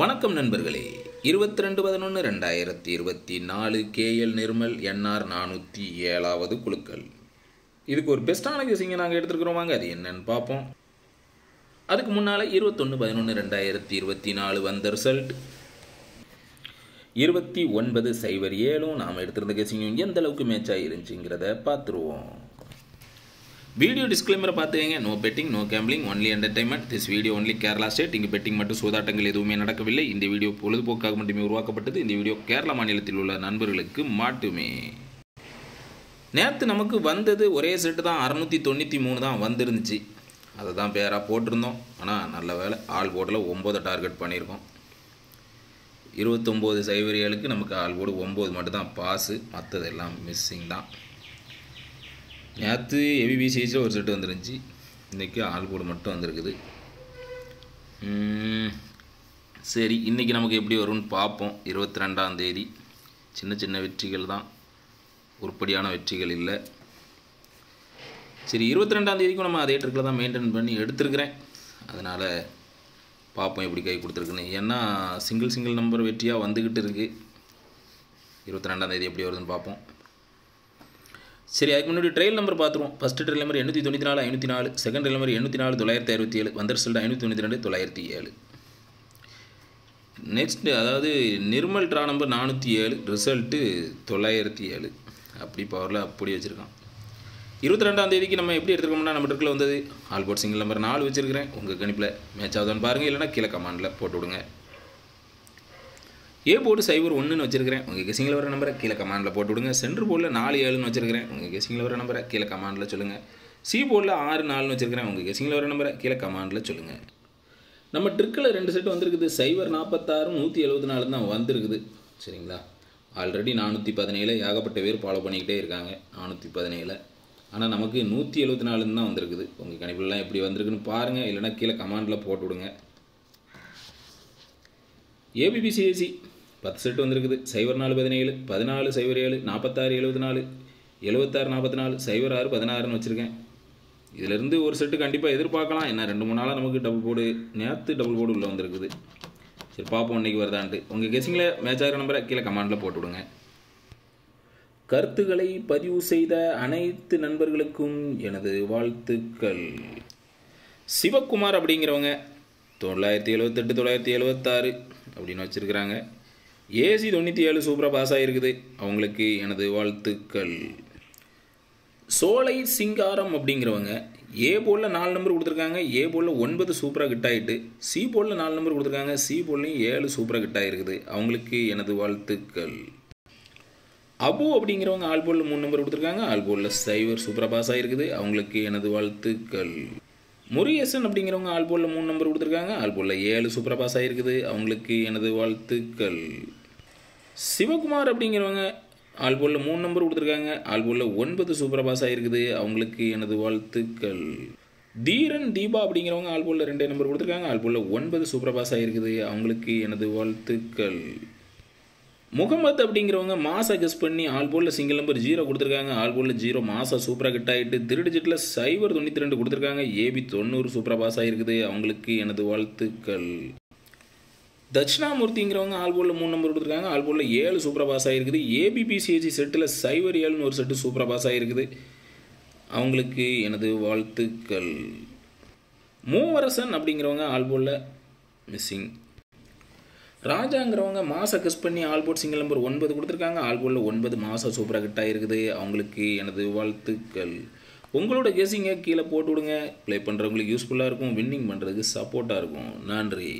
வணக்கம் நண்பர்களே. 22/11/2024 KL Nirmal NR 407வது குழுக்கள். இதுக்கு ஒரு பெஸ்ட்டான கேசிங்க நாங்கள் எடுத்துருக்குறோம். வாங்க அது என்னன்னு பார்ப்போம். அதுக்கு முன்னால் 21/11/2024 வந்த ரிசல்ட் 29/07 நாம் எடுத்திருந்த கேசிங்க எந்த அளவுக்கு மேட்ச் ஆகிருந்துச்சுங்கிறத பார்த்துருவோம். வீடியோ டிஸ்க்ளைமரை பார்த்துக்கங்க. No betting, no gambling, only entertainment. This video only Kerala state. இங்கே பெட்டிங் மற்றும் சூதாட்டங்கள் எதுவுமே நடக்கவில்லை. இந்த வீடியோ பொழுதுபோக்காக மட்டுமே உருவாக்கப்பட்டது. இந்த வீடியோ கேரளா மாநிலத்தில் உள்ள நண்பர்களுக்கு மட்டுமே. நேற்று நமக்கு வந்தது ஒரே செட்டு தான், 693 தான் வந்திருந்துச்சு. அதை தான் பேராக போட்டிருந்தோம். ஆனால் நல்ல வேலை, ஆல் போர்டில் 9 டார்கெட் பண்ணியிருக்கோம். 29/07 நமக்கு ஆல் போர்டு 9 மட்டும் தான் பாஸு, மற்றதெல்லாம் மிஸ்ஸிங் தான். நேற்று ஏபிபிசிஹெச்சில் ஒரு செட்டு வந்துருந்துச்சு, இன்றைக்கி ஆல் போர்டு மட்டும் வந்திருக்குது. சரி, இன்றைக்கி நமக்கு எப்படி வரும்னு பார்ப்போம். 22ஆம் தேதி சின்ன சின்ன வெற்றிகள் தான், உருப்படியான வெற்றிகள் இல்லை. சரி, 22ஆம் தேதிக்கும் நம்ம அதே ட்ரிக்கில் தான் மெயின்டைன் பண்ணி எடுத்துருக்கிறேன். அதனால் பார்ப்போம் எப்படி கை கொடுத்துருக்குன்னு. ஏன்னா சிங்கிள் நம்பர் வெற்றியாக வந்துக்கிட்டு இருக்குது. 22ஆம் தேதி எப்படி வருதுன்னு பார்ப்போம். சரி, அதுக்கு முன்னாடி ட்ரையல் நம்பர் பார்த்துருவோம். First trial number 894 504, second trial number 804 967, வந்த ரிசல்ட் 592 907. நெக்ஸ்ட் அதாவது நிர்மல் ட்ரா நம்பர் 407, ரிசல்ட்டு 907. அப்படி பவரில் அப்படி வச்சுருக்கான். 22ஆம் தேதிக்கு நம்ம எப்படி எடுத்துருக்கோம்னா, நம்ம ட்ரிக்கில் வந்தது ஆல் போர்ட் சிங்கிள் நம்பர் 4 வச்சுருக்கிறேன். உங்கள் கணிப்பில் மேட்ச் ஆகுதான்னு பாருங்கள், இல்லைனா கீழே கமாண்டில் போட்டு விடுங்க. ஏ போர்டு 01ன்னு வச்சுருக்கிறேன். உங்கள் கெஸிங்கில் வர நம்பரை கீழே கமாண்டில் போட்டு விடுங்க. சென்ட்ரு போர்டில் 47ன்னு வச்சுருக்கிறேன். உங்கள் கெஸிங்கில் வர நம்பரை கீழே கமாண்டில் சொல்லுங்கள். சி போர்டில் 64ன்னு வச்சுருக்கிறேன். உங்கள் கெஸிங்கில் வர நம்பரை கீழே கமாண்டில் சொல்லுங்கள். நம்ம ட்ரிக்கில் 2 செட் வந்திருக்குது. 046 174 தான் வந்திருக்குது. சரிங்களா, ஆல்ரெடி 417 ஏகப்பட்ட பேர் ஃபாலோ பண்ணிக்கிட்டே இருக்காங்க. 417, ஆனால் நமக்கு 174 தான் வந்திருக்குது. உங்கள் கணிப்புலாம் எப்படி வந்திருக்குன்னு பாருங்கள், இல்லைனா கீழே கமாண்டில் போட்டு விடுங்க. ஏபிபிசிஹெச்சி 10 செட் வந்திருக்குது. 0417 1407 46 74 76 44 06 16ன்னு வச்சுருக்கேன். இதிலேருந்து ஒரு செட்டு கண்டிப்பாக எதிர்பார்க்கலாம். என்ன 2-3 நாளாக நமக்கு டபுள் போர்டு, நேற்று டபுள் போர்டு உள்ளே வந்திருக்குது. சரி, பார்ப்போம் இன்றைக்கி வருதான்ட்டு. உங்கள் கெஸிங்கில் மேட்ச் ஆகிற நம்பரை கீழே கமாண்டில் போட்டு விடுங்க. கருத்துக்களை பதிவு செய்த அனைத்து நண்பர்களுக்கும் எனது வாழ்த்துக்கள். சிவகுமார் அப்படிங்கிறவங்க 978 976 அப்படின்னு வச்சுருக்கிறாங்க. ஏசி 97 சூப்பராக பாஸ் ஆகிருக்குது. அவங்களுக்கு எனது வாழ்த்துக்கள். சோலை சிங்காரம் அப்படிங்கிறவங்க ஏ போர்டில் 4 நம்பர் கொடுத்துருக்காங்க. ஏ போர்டில் 9 சூப்பராக கிட் ஆகிட்டு, சி போர்டில் 4 நம்பர் கொடுத்துருக்காங்க. சி போர்ட்லையும் 7 சூப்பராக கிட் ஆகிருக்குது. அவங்களுக்கு எனது வாழ்த்துக்கள். அபு அப்படிங்கிறவங்க ஆல் போர்டில் 3 நம்பர் கொடுத்துருக்காங்க. ஆல் போர்டில் 0 சூப்பராக பாஸ் ஆகிருக்குது. அவங்களுக்கு எனது வாழ்த்துக்கள். முருகேசன் அப்படிங்கிறவங்க ஆல் போர்டில் 3 நம்பர் கொடுத்துருக்காங்க. ஆல் போர்டில் 7 சூப்பராக பாஸ் ஆகிருக்குது. அவங்களுக்கு எனது வாழ்த்துக்கள். சிவகுமார் அப்படிங்கிறவங்க ஆல் போர்டில் 3 நம்பர் கொடுத்துருக்காங்க. ஆல் போர்டில் 9 சூப்பராக பாஸ் ஆகிருக்குது. அவங்களுக்கு எனது வாழ்த்துக்கள். தீரன் தீபா அப்படிங்கிறவங்க ஆல் போர்டில் 2 நம்பர் கொடுத்துருக்காங்க. ஆல் போர்டில் 9 சூப்பராக பாஸ் ஆகிருக்குது. அவங்களுக்கு எனது வாழ்த்துக்கள். முகமது அப்படிங்கிறவங்க மாசா கெஸ் பண்ணி ஆல் போர்டில் சிங்கிள் நம்பர் 0 கொடுத்துருக்காங்க. ஆல் போர்டில் 0 மாசா சூப்பராக கிட் ஆகிட்டு, திருடிஜிட்டில் 092 கொடுத்துருக்காங்க. ஏபி 90 சூப்பராக பாஸ் ஆகிருக்குது. அவங்களுக்கு எனது வாழ்த்துக்கள். தட்சிணாமூர்த்திங்கிறவங்க ஆல் போர்டில் 3 நம்பர் கொடுத்துருக்காங்க. ஆல் போர்டில் 7 சூப்பராக பாஸ் ஆகிருக்குது. ஏபிபிசிஹெச்சி செட்டில் 07ன்னு ஒரு செட்டு சூப்பராக பாஸ் ஆகிருக்குது. அவங்களுக்கு எனது வாழ்த்துக்கள். மூவரசன் அப்படிங்கிறவங்க ஆல் போர்டில் மிஸ்ஸிங். ராஜாங்கிறவங்க மாசா கெஸ் பண்ணி ஆல் போர்ட் சிங்கிள் நம்பர் 9 கொடுத்துருக்காங்க. ஆல் போர்டில் 9 மாசா சூப்பராக கிட் ஆகிருக்குது. அவங்களுக்கு எனது வாழ்த்துக்கள். உங்களோட கெஸிங்கை கீழே போட்டு விடுங்க. ப்ளே பண்ணுறவங்களுக்கு யூஸ்ஃபுல்லாக இருக்கும், வின்னிங் பண்ணுறதுக்கு சப்போர்ட்டாக இருக்கும். நன்றி.